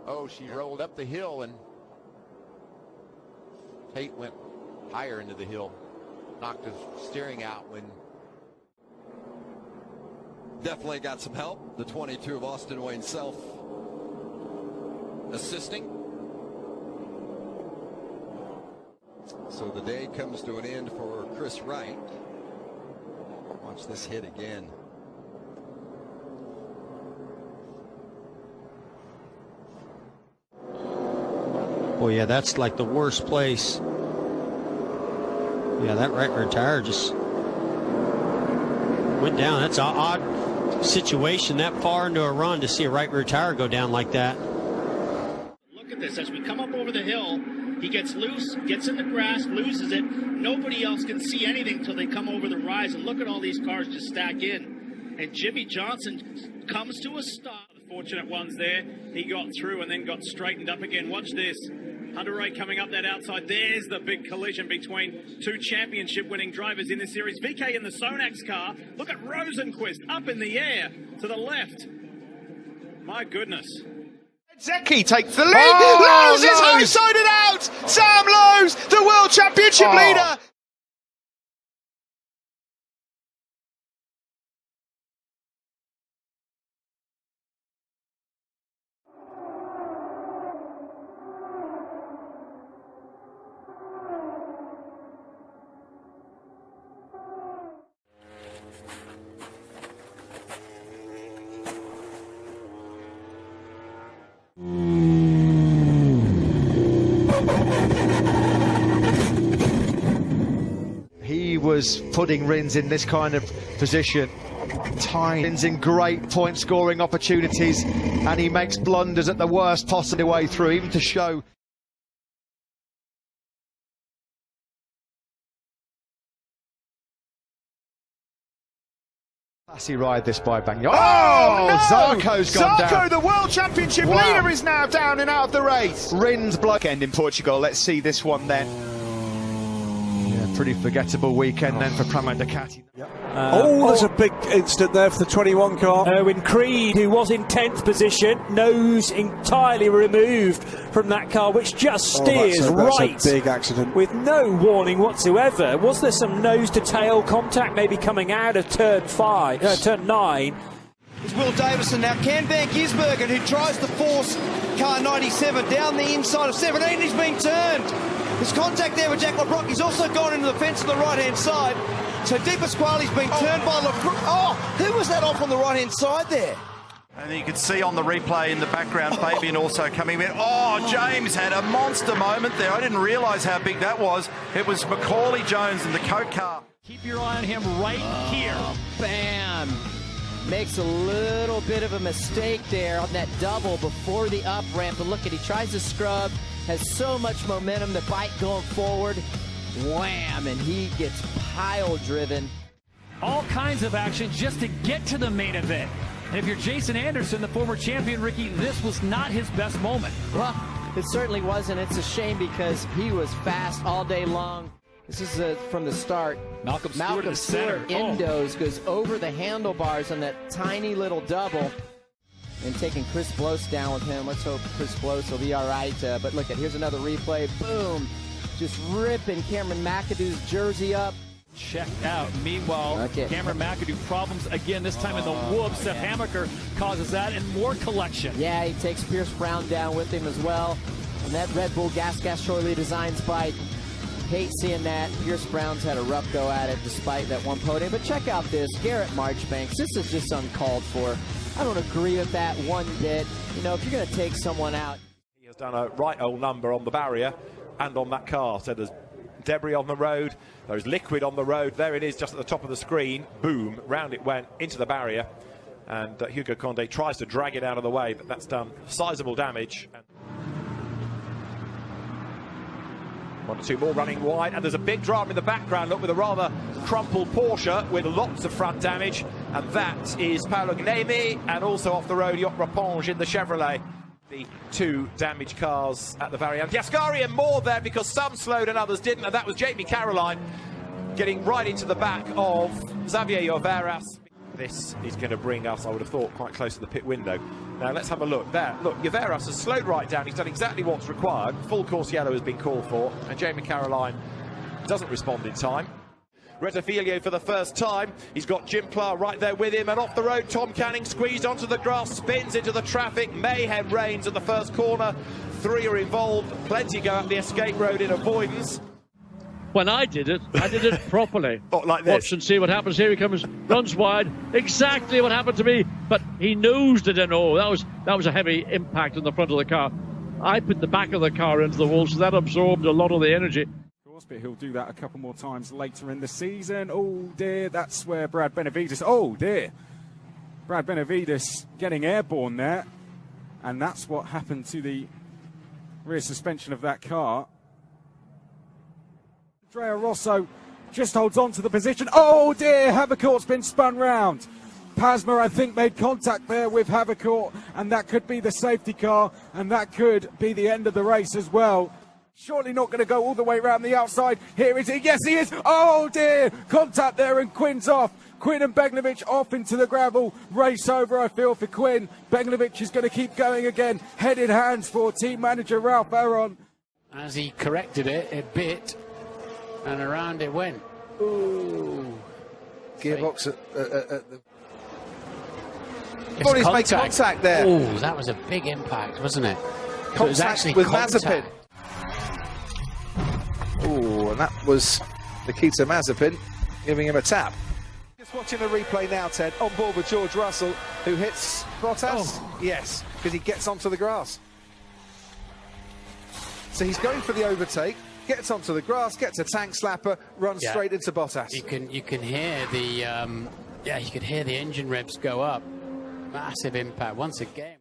Oh, she rolled up the hill, and Tate went higher into the hill, knocked his steering out when. Definitely got some help. The 22 of Austin Wayne Self assisting. So the day comes to an end for Chris Wright. Watch this hit again. Oh yeah, that's like the worst place. Yeah, that right rear tire just went down. That's an odd situation that far into a run to see a right rear tire go down like that. Look at this. As we come up over the hill, he gets loose, gets in the grass, loses it. Nobody else can see anything till they come over the rise. And look at all these cars just stack in. And Jimmy Johnson comes to a stop. The fortunate ones there. He got through and then got straightened up again. Watch this. Hunter Ray coming up that outside. There's the big collision between two championship-winning drivers in this series. VK in the Sonax car. Look at Rosenquist up in the air to the left. My goodness. Zeki takes the lead. Lowe's is high-sided out. Sam Lowe's, the World Championship leader. He was putting Rins in this kind of position. Rins in great point scoring opportunities, and he makes blunders at the worst possible way through, even to show. Classy ride this by Bagnaia. Oh no! Zarco's gone down. Zarco, the World Championship leader, is now down and out of the race. Rins block end in Portugal. Let's see this one then. Yeah, pretty forgettable weekend then for Pramac Ducati. Yep. There's a big incident there for the 21 car. Owen Creed, who was in 10th position, nose entirely removed from that car, which just steers that's right. A big accident. With no warning whatsoever. Was there some nose-to-tail contact maybe coming out of turn 9? It's Will Davison now. Ken Van Gisbergen, who tries to force car 97 down the inside of 17. He's been turned. There's contact there with Jack LeBrock. He's also gone into the fence on the right-hand side. So Di Pasquale's been turned by LeBrock. Oh, who was that off on the right-hand side there? And you can see on the replay in the background, Fabian also coming in. Oh, James had a monster moment there. I didn't realise how big that was. It was Macaulay Jones in the Coke car. Keep your eye on him right here. Bam! Makes a little bit of a mistake there on that double before the up ramp. But look at, he tries to scrub, has so much momentum, the bike going forward. Wham! And he gets pile driven. All kinds of action just to get to the main event. And if you're Jason Anderson, the former champion, Ricky, this was not his best moment. Well, it certainly wasn't. It's a shame because he was fast all day long. This is from the start. Malcolm Stewart Endos goes over the handlebars on that tiny little double. And taking Chris Bloss down with him. Let's hope Chris Bloss will be all right. But look at, here's another replay. Boom. Just ripping Cameron McAdoo's jersey up. Checked out. Meanwhile, Cameron McAdoo problems again, this time in the whoops. Seth Hammaker causes that and more collection. Yeah, he takes Pierce Brown down with him as well. And that Red Bull Gas Shorley Designs bike. Hate seeing that. Pierce Brown's had a rough go at it despite that one podium. But check out this. Garrett Marchbanks. This is just uncalled for. I don't agree with that one bit. You know, if you're going to take someone out. He has done a right old number on the barrier and on that car. So there's debris on the road, there's liquid on the road. There it is, just at the top of the screen. Boom, round it went into the barrier. And Hugo Condé tries to drag it out of the way, but that's done sizable damage. One or two more running wide, and there's a big drama in the background. Look, with a rather crumpled Porsche with lots of front damage, and that is Paolo Gnemi, and also off the road, Yot Raponge in the Chevrolet. The two damaged cars at the very end. Ascari and more there because some slowed and others didn't, and that was Jamie Caroline getting right into the back of Xavier Lloveras. This is going to bring us, I would have thought, quite close to the pit window. Now let's have a look. There, look, Yaveras has slowed right down. He's done exactly what's required. Full course yellow has been called for, and Jamie Caroline doesn't respond in time. Retafilio for the first time. He's got Jim Pla right there with him, and off the road, Tom Canning squeezed onto the grass, spins into the traffic. Mayhem reigns at the first corner. 3 are involved. Plenty go up the escape road in avoidance. When I did it properly. Like this. Watch and see what happens. Here he comes, runs wide. Exactly what happened to me. But he nosed it in. Oh, that was a heavy impact on the front of the car. I put the back of the car into the wall, so that absorbed a lot of the energy. But he'll do that a couple more times later in the season. Oh dear, that's where Brad Benavides. Oh dear, Brad Benavides getting airborne there, and that's what happened to the rear suspension of that car. Andrea Rosso just holds on to the position. Oh dear, Havercourt's been spun round. Pasma, I think, made contact there with Havercourt, and that could be the safety car, and that could be the end of the race as well. Surely not going to go all the way around the outside. Here is he. Yes, he is. Oh, dear. Contact there, and Quinn's off. Quinn and Begnovic off into the gravel. Race over, I feel, for Quinn. Begnovic is going to keep going again. Head in hands for team manager Ralph Aron. As he corrected it, it bit, and around it went. Ooh. Gearbox at the... Body's made contact there. Oh, that was a big impact, wasn't it? Contact it was actually with contact. Mazepin. Oh, and that was Nikita Mazepin giving him a tap. Just watching the replay now, Ted, on board with George Russell, who hits Bottas. Oh. Yes, because he gets onto the grass. So he's going for the overtake, gets onto the grass, gets a tank slapper, runs straight into Bottas. You can hear the you could hear the engine revs go up. Massive impact once again.